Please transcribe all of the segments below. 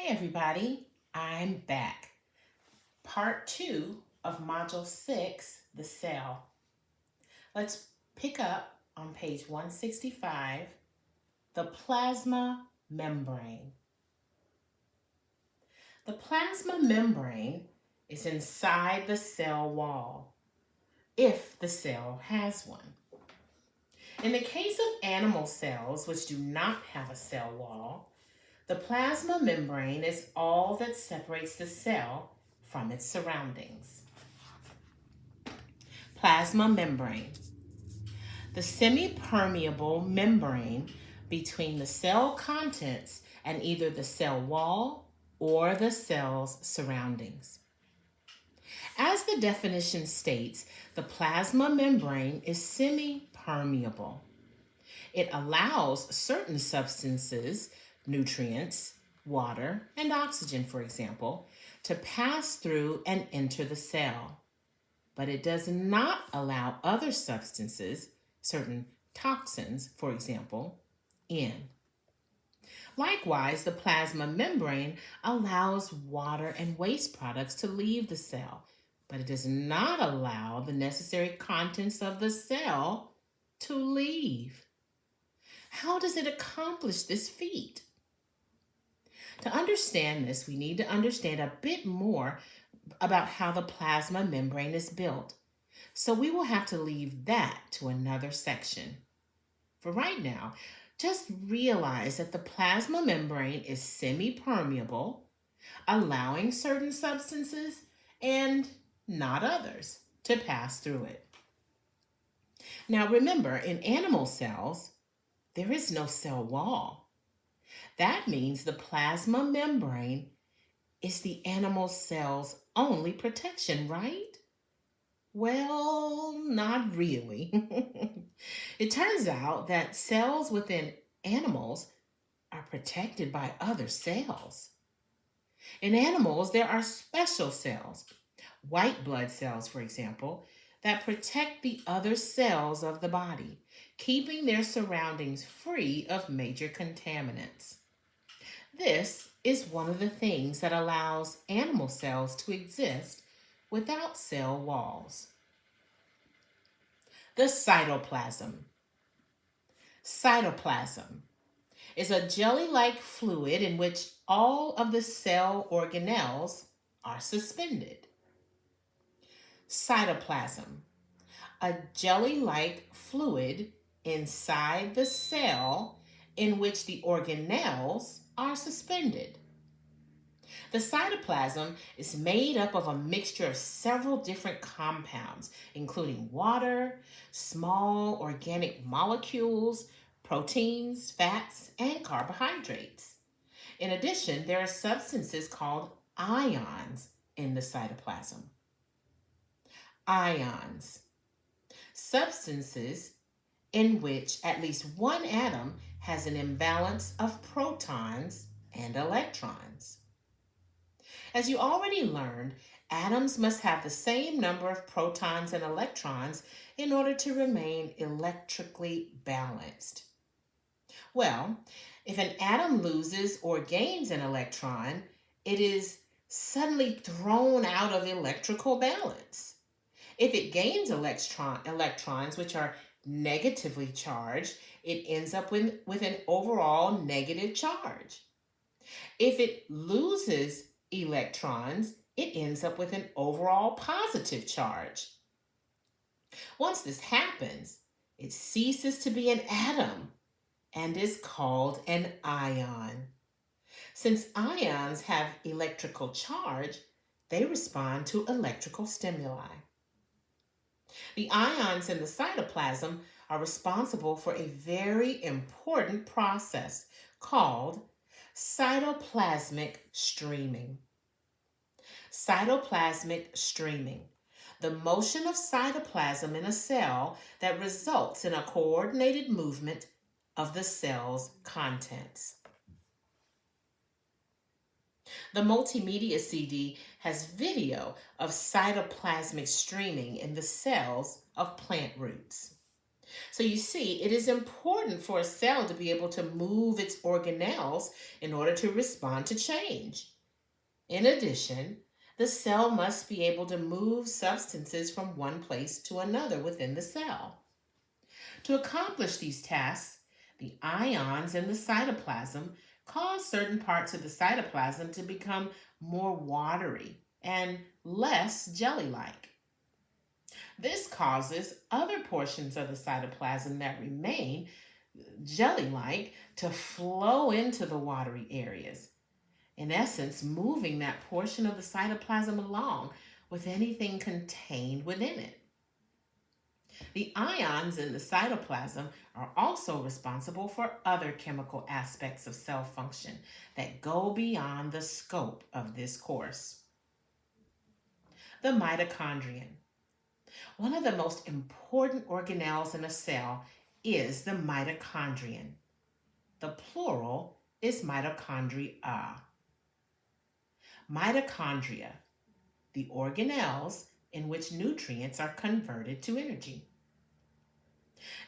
Hey everybody, I'm back. Part 2 of Module 6, the cell. Let's pick up on page 165, the plasma membrane. The plasma membrane is inside the cell wall, if the cell has one. In the case of animal cells, which do not have a cell wall, the plasma membrane is all that separates the cell from its surroundings. Plasma membrane. The semi-permeable membrane between the cell contents and either the cell wall or the cell's surroundings. As the definition states, the plasma membrane is semi-permeable. It allows certain substances, nutrients, water, and oxygen, for example, to pass through and enter the cell. But it does not allow other substances, certain toxins, for example, in. Likewise, the plasma membrane allows water and waste products to leave the cell, but it does not allow the necessary contents of the cell to leave. How does it accomplish this feat? To understand this, we need to understand a bit more about how the plasma membrane is built. So we will have to leave that to another section. For right now, just realize that the plasma membrane is semi-permeable, allowing certain substances and not others to pass through it. Now remember, in animal cells, there is no cell wall. That means the plasma membrane is the animal cell's only protection, right? Well, not really. It turns out that cells within animals are protected by other cells. In animals, there are special cells, white blood cells, for example, that protect the other cells of the body, keeping their surroundings free of major contaminants. This is one of the things that allows animal cells to exist without cell walls. The cytoplasm. Cytoplasm is a jelly-like fluid in which all of the cell organelles are suspended. Cytoplasm, a jelly-like fluid inside the cell in which the organelles are suspended. The cytoplasm is made up of a mixture of several different compounds, including water, small organic molecules, proteins, fats, and carbohydrates. In addition, there are substances called ions in the cytoplasm. Ions. Substances in which at least one atom has an imbalance of protons and electrons. As you already learned, atoms must have the same number of protons and electrons in order to remain electrically balanced. Well, if an atom loses or gains an electron, it is suddenly thrown out of electrical balance. If it gains electrons, which are negatively charged, it ends up with an overall negative charge. If it loses electrons, it ends up with an overall positive charge. Once this happens, it ceases to be an atom and is called an ion. Since ions have electrical charge, they respond to electrical stimuli. The ions in the cytoplasm are responsible for a very important process called cytoplasmic streaming. Cytoplasmic streaming, the motion of cytoplasm in a cell that results in a coordinated movement of the cell's contents. The multimedia CD has video of cytoplasmic streaming in the cells of plant roots. So you see, it is important for a cell to be able to move its organelles in order to respond to change. In addition, the cell must be able to move substances from one place to another within the cell. To accomplish these tasks, the ions in the cytoplasm cause certain parts of the cytoplasm to become more watery and less jelly like. This causes other portions of the cytoplasm that remain jelly like to flow into the watery areas, in essence, moving that portion of the cytoplasm along with anything contained within it. The ions in the cytoplasm are also responsible for other chemical aspects of cell function that go beyond the scope of this course. The mitochondrion. One of the most important organelles in a cell is the mitochondrion. The plural is mitochondria. Mitochondria, the organelles in which nutrients are converted to energy.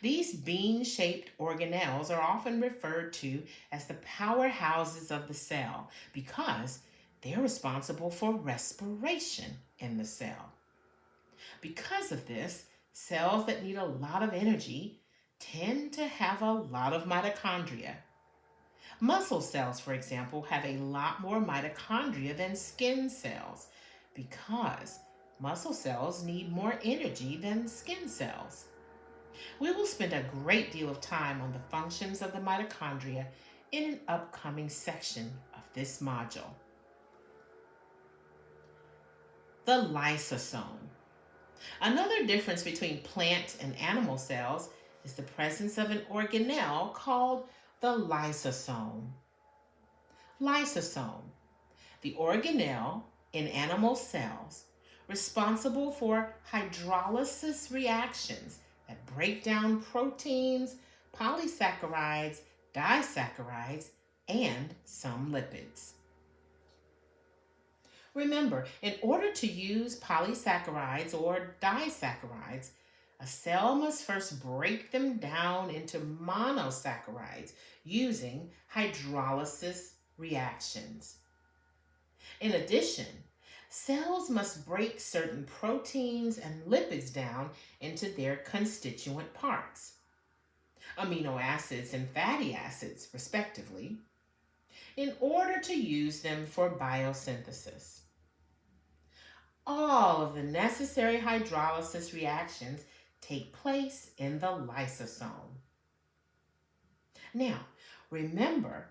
These bean-shaped organelles are often referred to as the powerhouses of the cell because they're responsible for respiration in the cell. Because of this, cells that need a lot of energy tend to have a lot of mitochondria. Muscle cells, for example, have a lot more mitochondria than skin cells because muscle cells need more energy than skin cells. We will spend a great deal of time on the functions of the mitochondria in an upcoming section of this module. The lysosome. Another difference between plant and animal cells is the presence of an organelle called the lysosome. Lysosome, the organelle in animal cells responsible for hydrolysis reactions that break down proteins, polysaccharides, disaccharides, and some lipids. Remember, in order to use polysaccharides or disaccharides, a cell must first break them down into monosaccharides using hydrolysis reactions. In addition, cells must break certain proteins and lipids down into their constituent parts, amino acids and fatty acids, respectively, in order to use them for biosynthesis. All of the necessary hydrolysis reactions take place in the lysosome. Now, remember,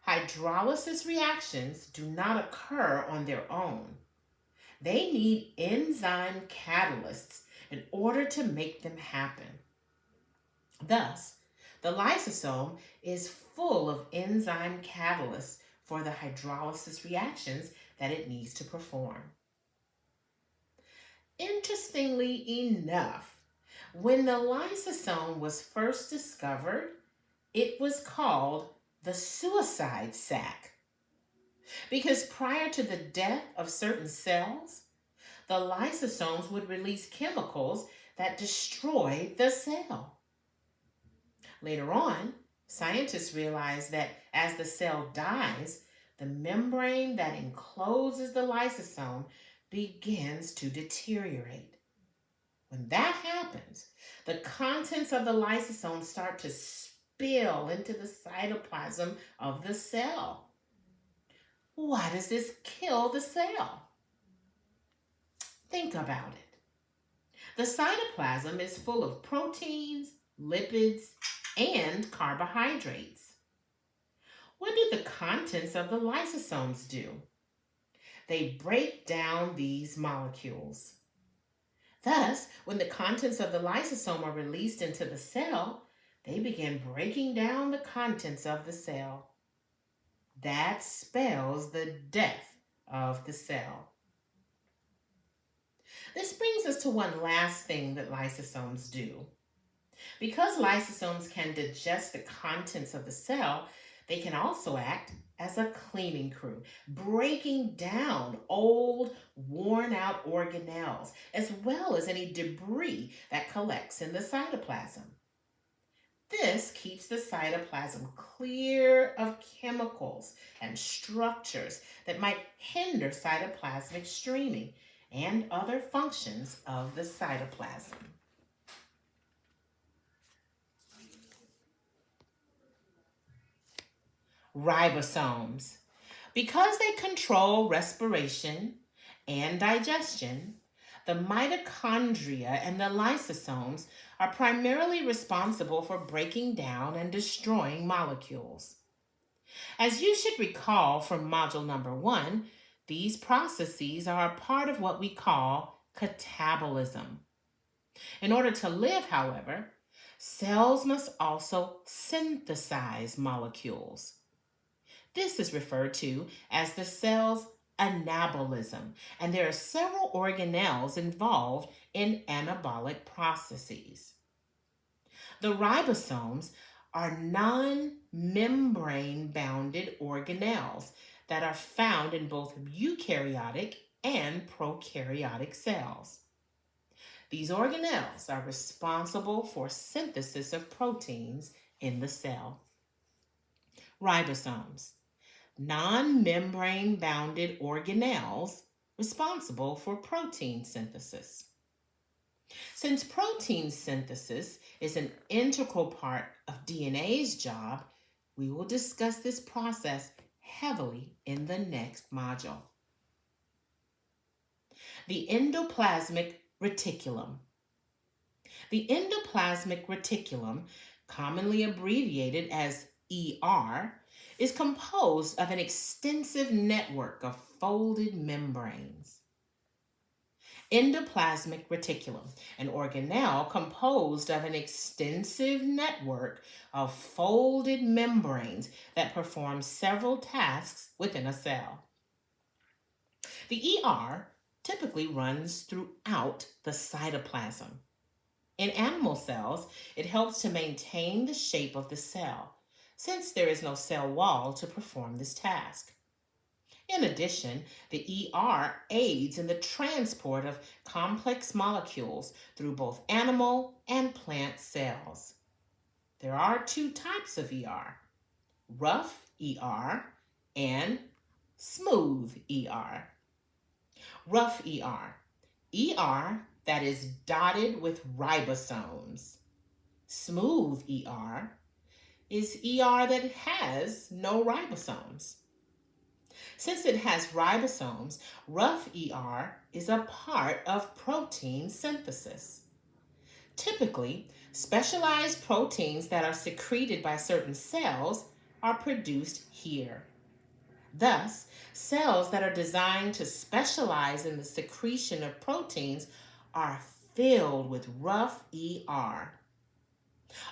hydrolysis reactions do not occur on their own. They need enzyme catalysts in order to make them happen. Thus, the lysosome is full of enzyme catalysts for the hydrolysis reactions that it needs to perform. Interestingly enough, when the lysosome was first discovered, it was called the suicide sac because prior to the death of certain cells, the lysosomes would release chemicals that destroyed the cell. Later on, scientists realized that as the cell dies, the membrane that encloses the lysosome begins to deteriorate. When that happens, the contents of the lysosome start to spill into the cytoplasm of the cell. Why does this kill the cell? Think about it. The cytoplasm is full of proteins, lipids, and carbohydrates. What do the contents of the lysosomes do? They break down these molecules. Thus, when the contents of the lysosome are released into the cell, they begin breaking down the contents of the cell. That spells the death of the cell. This brings us to one last thing that lysosomes do. Because lysosomes can digest the contents of the cell, they can also act as a cleaning crew, breaking down old, worn-out organelles, as well as any debris that collects in the cytoplasm. This keeps the cytoplasm clear of chemicals and structures that might hinder cytoplasmic streaming and other functions of the cytoplasm. Ribosomes. Because they control respiration and digestion, the mitochondria and the lysosomes are primarily responsible for breaking down and destroying molecules. As you should recall from module number 1, these processes are a part of what we call catabolism. In order to live, however, cells must also synthesize molecules. This is referred to as the cell's anabolism, and there are several organelles involved in anabolic processes. The ribosomes are non-membrane bounded organelles that are found in both eukaryotic and prokaryotic cells. These organelles are responsible for synthesis of proteins in the cell. Ribosomes, non-membrane bounded organelles responsible for protein synthesis. Since protein synthesis is an integral part of DNA's job, we will discuss this process heavily in the next module. The endoplasmic reticulum. The endoplasmic reticulum, commonly abbreviated as ER, is composed of an extensive network of folded membranes. Endoplasmic reticulum, an organelle composed of an extensive network of folded membranes that perform several tasks within a cell. The ER typically runs throughout the cytoplasm. In animal cells, it helps to maintain the shape of the cell, since there is no cell wall to perform this task. In addition, the ER aids in the transport of complex molecules through both animal and plant cells. There are 2 types of ER, rough ER and smooth ER. Rough ER that is dotted with ribosomes. Smooth ER is ER that has no ribosomes. Since it has ribosomes, rough ER is a part of protein synthesis. Typically, specialized proteins that are secreted by certain cells are produced here. Thus, cells that are designed to specialize in the secretion of proteins are filled with rough ER.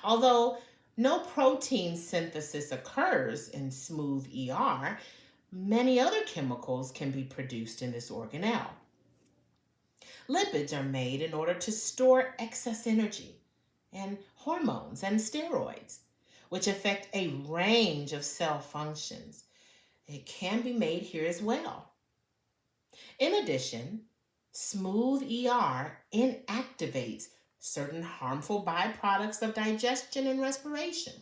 Although no protein synthesis occurs in smooth ER, many other chemicals can be produced in this organelle. Lipids are made in order to store excess energy, and hormones and steroids, which affect a range of cell functions. It can be made here as well. In addition, smooth ER inactivates certain harmful byproducts of digestion and respiration,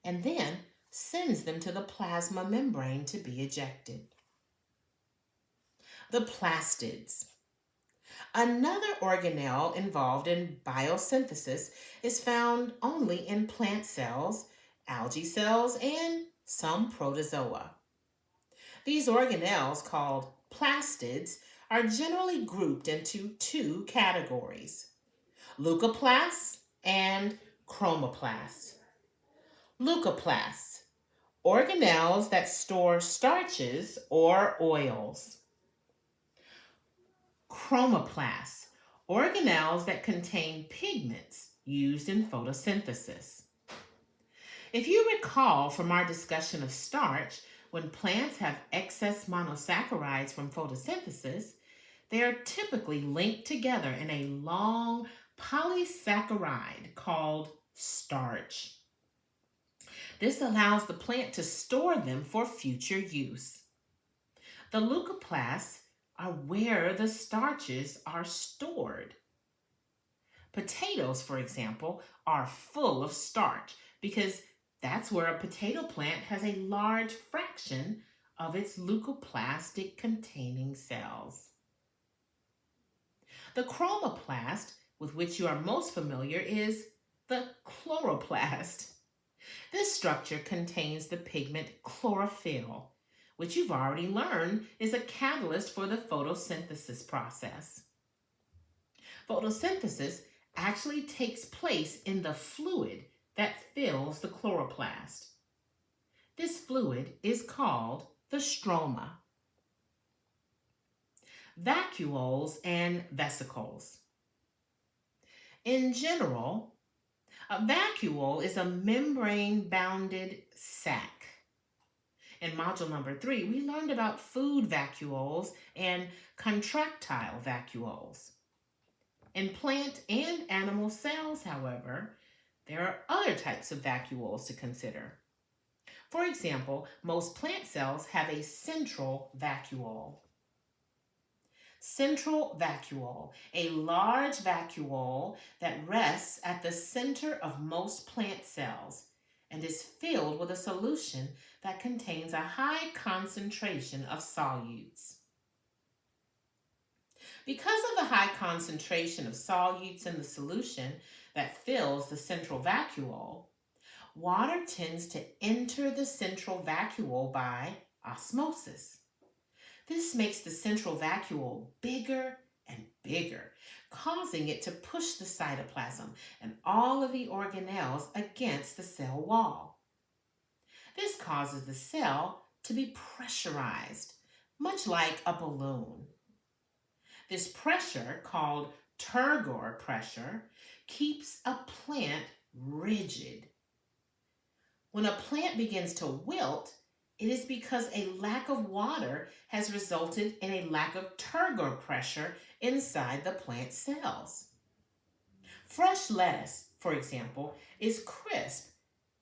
and then sends them to the plasma membrane to be ejected. The plastids. Another organelle involved in biosynthesis is found only in plant cells, algae cells, and some protozoa. These organelles, called plastids, are generally grouped into 2 categories, leucoplasts and chromoplasts. Leucoplasts, organelles that store starches or oils. Chromoplasts, organelles that contain pigments used in photosynthesis. If you recall from our discussion of starch, when plants have excess monosaccharides from photosynthesis, they are typically linked together in a long polysaccharide called starch. This allows the plant to store them for future use. The leucoplasts are where the starches are stored. Potatoes, for example, are full of starch because that's where a potato plant has a large fraction of its leucoplastic containing cells. The chromoplast, with which you are most familiar, is the chloroplast. This structure contains the pigment chlorophyll, which you've already learned is a catalyst for the photosynthesis process. Photosynthesis actually takes place in the fluid that fills the chloroplast. This fluid is called the stroma. Vacuoles and vesicles. In general, a vacuole is a membrane-bounded sac. In module number 3, we learned about food vacuoles and contractile vacuoles. In plant and animal cells, however, there are other types of vacuoles to consider. For example, most plant cells have a central vacuole. Central vacuole, a large vacuole that rests at the center of most plant cells and is filled with a solution that contains a high concentration of solutes. Because of the high concentration of solutes in the solution that fills the central vacuole, water tends to enter the central vacuole by osmosis. This makes the central vacuole bigger and bigger, causing it to push the cytoplasm and all of the organelles against the cell wall. This causes the cell to be pressurized, much like a balloon. This pressure, called turgor pressure, keeps a plant rigid. When a plant begins to wilt, it is because a lack of water has resulted in a lack of turgor pressure inside the plant cells. Fresh lettuce, for example, is crisp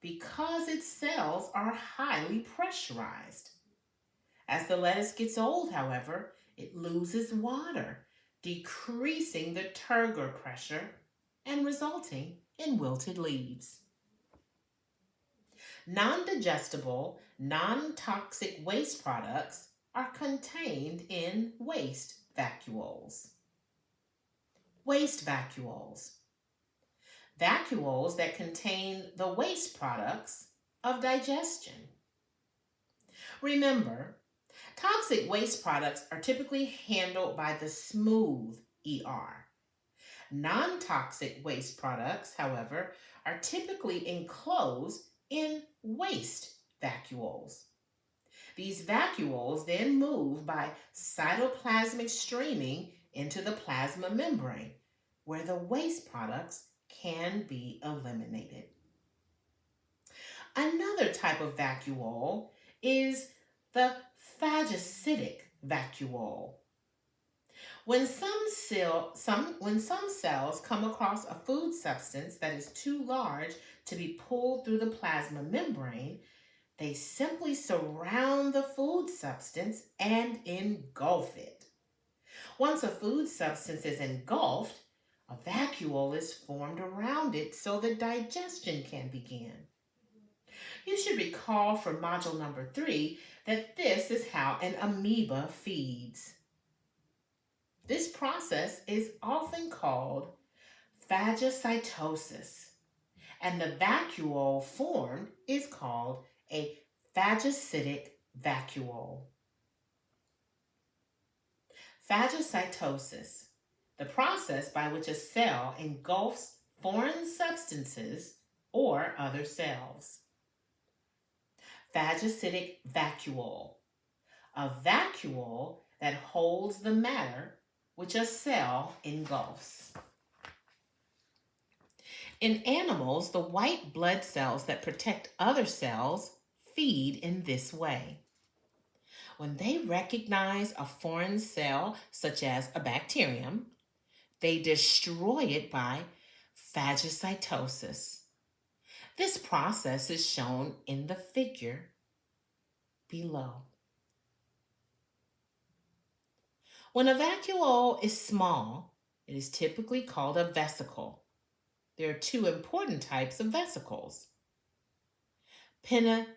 because its cells are highly pressurized. As the lettuce gets old, however, it loses water, decreasing the turgor pressure and resulting in wilted leaves. Non-digestible, non-toxic waste products are contained in waste vacuoles. Waste vacuoles. Vacuoles that contain the waste products of digestion. Remember, toxic waste products are typically handled by the smooth ER. Non-toxic waste products, however, are typically enclosed in waste vacuoles. These vacuoles then move by cytoplasmic streaming into the plasma membrane, where the waste products can be eliminated. Another type of vacuole is the phagocytic vacuole. When some cells come across a food substance that is too large to be pulled through the plasma membrane, they simply surround the food substance and engulf it. Once a food substance is engulfed, a vacuole is formed around it so that digestion can begin. You should recall from module number 3 that this is how an amoeba feeds. This process is often called phagocytosis, and the vacuole formed is called a phagocytic vacuole. Phagocytosis, the process by which a cell engulfs foreign substances or other cells. Phagocytic vacuole, a vacuole that holds the matter which a cell engulfs. In animals, the white blood cells that protect other cells feed in this way. When they recognize a foreign cell, such as a bacterium, they destroy it by phagocytosis. This process is shown in the figure below. When a vacuole is small, it is typically called a vesicle. There are two important types of vesicles. penocytic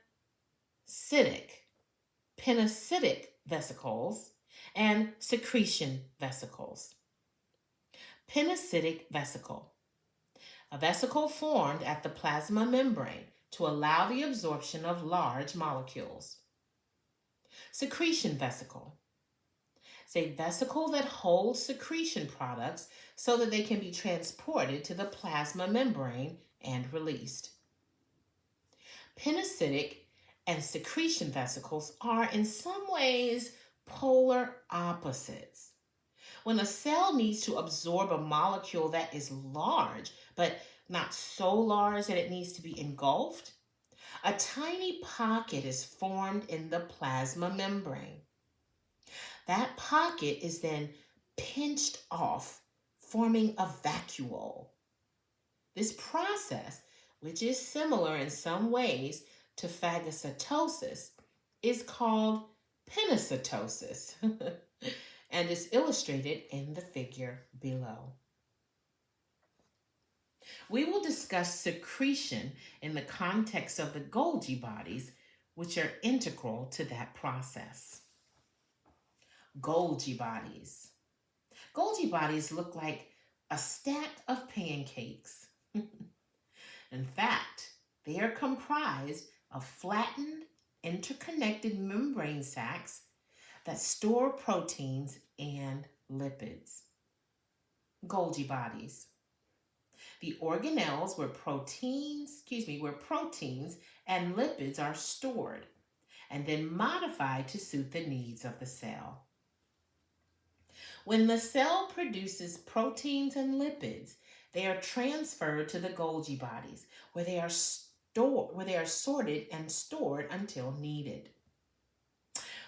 vesicles, and secretion vesicles. Penocytic vesicle. A vesicle formed at the plasma membrane to allow the absorption of large molecules. Secretion vesicle. It's a vesicle that holds secretion products so that they can be transported to the plasma membrane and released. Penocytic and secretion vesicles are in some ways polar opposites. When a cell needs to absorb a molecule that is large, but not so large that it needs to be engulfed, a tiny pocket is formed in the plasma membrane. That pocket is then pinched off, forming a vacuole. This process, which is similar in some ways to phagocytosis, is called penocytosis and is illustrated in the figure below. We will discuss secretion in the context of the Golgi bodies, which are integral to that process. Golgi bodies. Golgi bodies look like a stack of pancakes. In fact, they are comprised of flattened, interconnected membrane sacs that store proteins and lipids. Golgi bodies. The organelles where proteins and lipids are stored and then modified to suit the needs of the cell. When the cell produces proteins and lipids, they are transferred to the Golgi bodies, where they are sorted and stored until needed.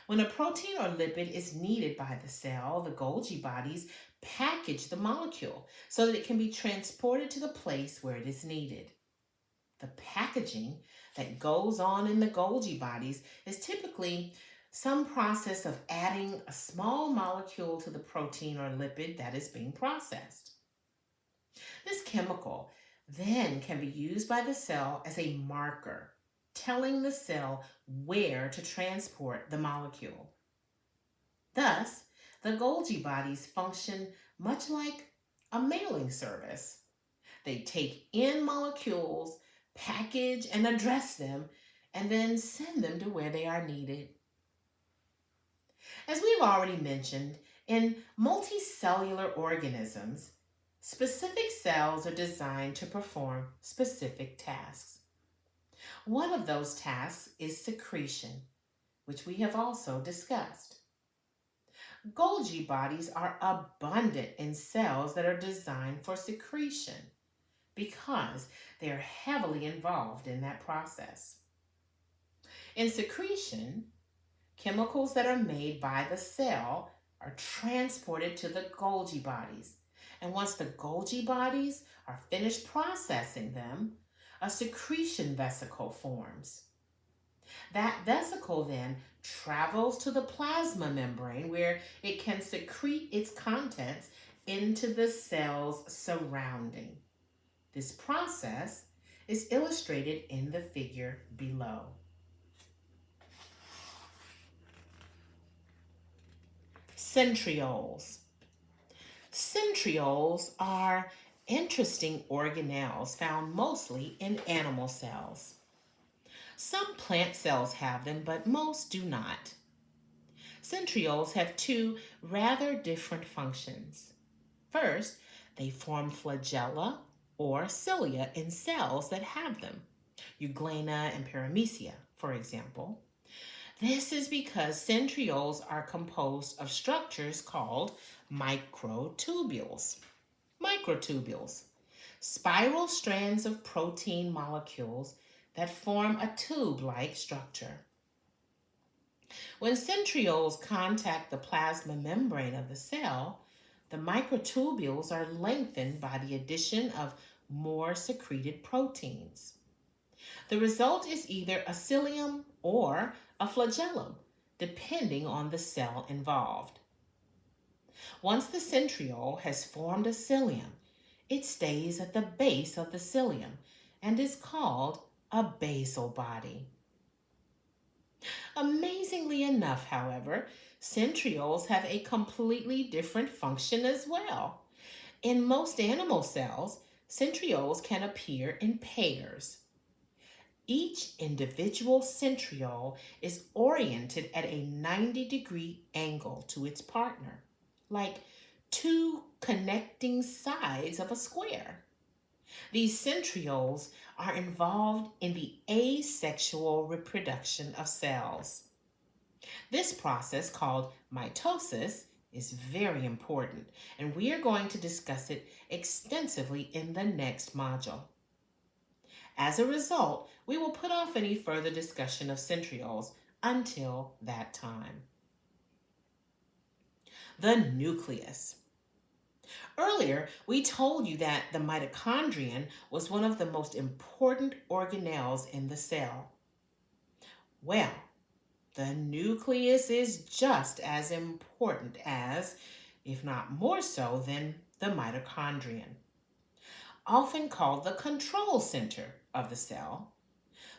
When a protein or lipid is needed by the cell, the Golgi bodies package the molecule so that it can be transported to the place where it is needed. The packaging that goes on in the Golgi bodies is typically some process of adding a small molecule to the protein or lipid that is being processed. This chemical then can be used by the cell as a marker, telling the cell where to transport the molecule. Thus, the Golgi bodies function much like a mailing service. They take in molecules, package and address them, and then send them to where they are needed. As we've already mentioned, in multicellular organisms, specific cells are designed to perform specific tasks. One of those tasks is secretion, which we have also discussed. Golgi bodies are abundant in cells that are designed for secretion because they are heavily involved in that process. In secretion, chemicals that are made by the cell are transported to the Golgi bodies. And once the Golgi bodies are finished processing them, a secretion vesicle forms. That vesicle then travels to the plasma membrane where it can secrete its contents into the cell's surrounding. This process is illustrated in the figure below. Centrioles. Centrioles are interesting organelles found mostly in animal cells. Some plant cells have them, but most do not. Centrioles have two rather different functions. First, they form flagella or cilia in cells that have them, euglena and paramecia, for example. This is because centrioles are composed of structures called microtubules. Microtubules, spiral strands of protein molecules that form a tube-like structure. When centrioles contact the plasma membrane of the cell, the microtubules are lengthened by the addition of more secreted proteins. The result is either a cilium or a flagellum, depending on the cell involved. Once the centriole has formed a cilium, it stays at the base of the cilium and is called a basal body. Amazingly enough, however, centrioles have a completely different function as well. In most animal cells, centrioles can appear in pairs. Each individual centriole is oriented at a 90-degree angle to its partner, like two connecting sides of a square. These centrioles are involved in the asexual reproduction of cells. This process, called mitosis, is very important, and we are going to discuss it extensively in the next module. As a result, we will put off any further discussion of centrioles until that time. The nucleus. Earlier, we told you that the mitochondrion was one of the most important organelles in the cell. Well, the nucleus is just as important as, if not more so than, the mitochondrion. Often called the control center of the cell,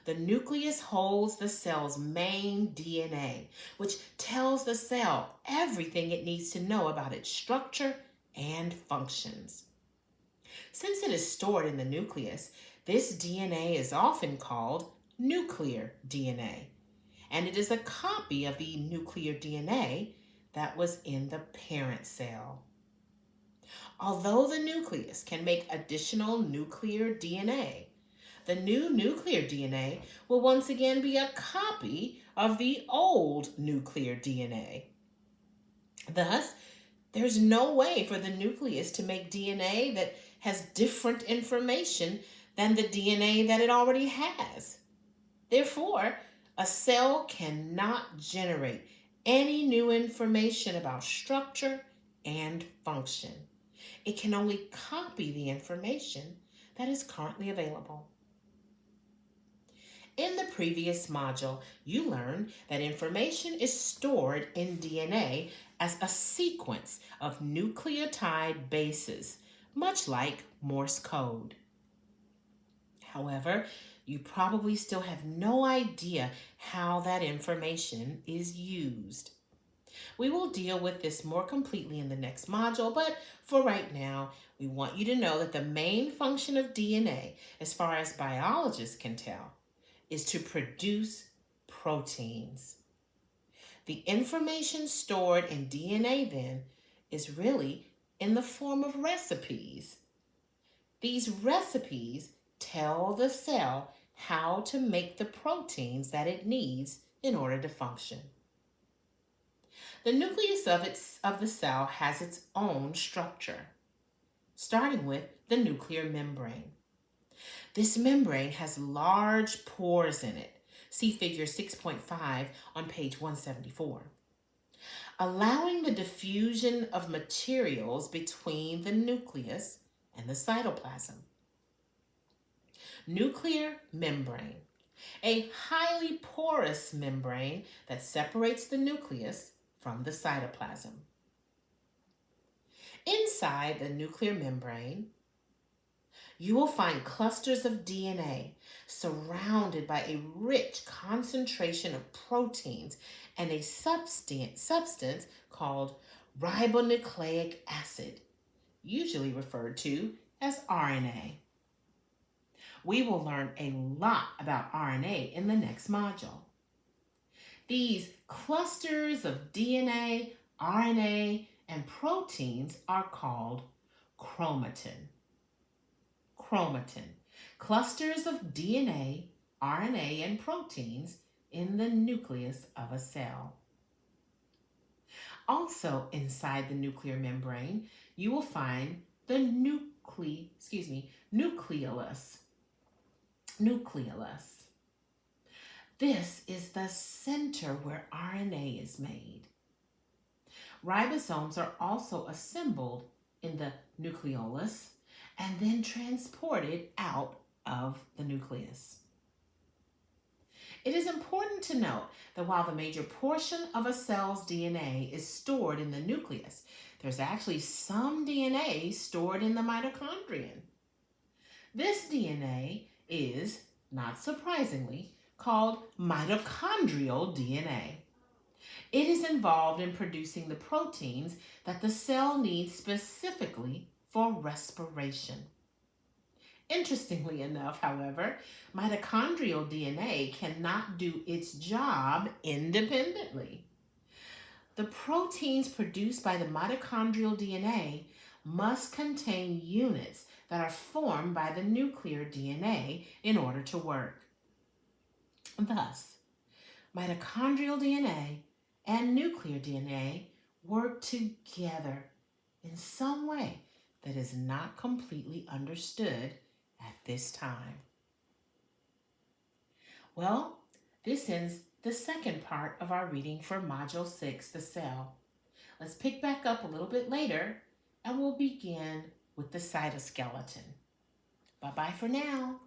the nucleus holds the cell's main DNA, which tells the cell everything it needs to know about its structure and functions. Since it is stored in the nucleus, this DNA is often called nuclear DNA, and it is a copy of the nuclear DNA that was in the parent cell. Although the nucleus can make additional nuclear DNA, the new nuclear DNA will once again be a copy of the old nuclear DNA. Thus, there's no way for the nucleus to make DNA that has different information than the DNA that it already has. Therefore, a cell cannot generate any new information about structure and function. It can only copy the information that is currently available. In the previous module, you learned that information is stored in DNA as a sequence of nucleotide bases, much like Morse code. However, you probably still have no idea how that information is used. We will deal with this more completely in the next module, but for right now, we want you to know that the main function of DNA, as far as biologists can tell, is to produce proteins. The information stored in DNA then is really in the form of recipes. These recipes tell the cell how to make the proteins that it needs in order to function. The nucleus of the cell has its own structure, starting with the nuclear membrane. This membrane has large pores in it. See figure 6.5 on page 174. Allowing the diffusion of materials between the nucleus and the cytoplasm. Nuclear membrane, a highly porous membrane that separates the nucleus from the cytoplasm. Inside the nuclear membrane, you will find clusters of DNA surrounded by a rich concentration of proteins and a substance called ribonucleic acid, usually referred to as RNA. We will learn a lot about RNA in the next module. These clusters of DNA, RNA, and proteins are called chromatin. Chromatin, clusters of DNA, RNA, and proteins in the nucleus of a cell. Also inside the nuclear membrane, you will find the nucleolus. Nucleolus. This is the center where RNA is made. Ribosomes are also assembled in the nucleolus and then transported out of the nucleus. It is important to note that while the major portion of a cell's DNA is stored in the nucleus, there's actually some DNA stored in the mitochondrion. This DNA is not surprisingly, called mitochondrial DNA. It is involved in producing the proteins that the cell needs specifically for respiration. Interestingly enough, however, mitochondrial DNA cannot do its job independently. The proteins produced by the mitochondrial DNA must contain units that are formed by the nuclear DNA in order to work. Thus, mitochondrial DNA and nuclear DNA work together in some way that is not completely understood at this time. Well, this ends the second part of our reading for Module 6, the cell. Let's pick back up a little bit later and we'll begin with the cytoskeleton. Bye-bye for now.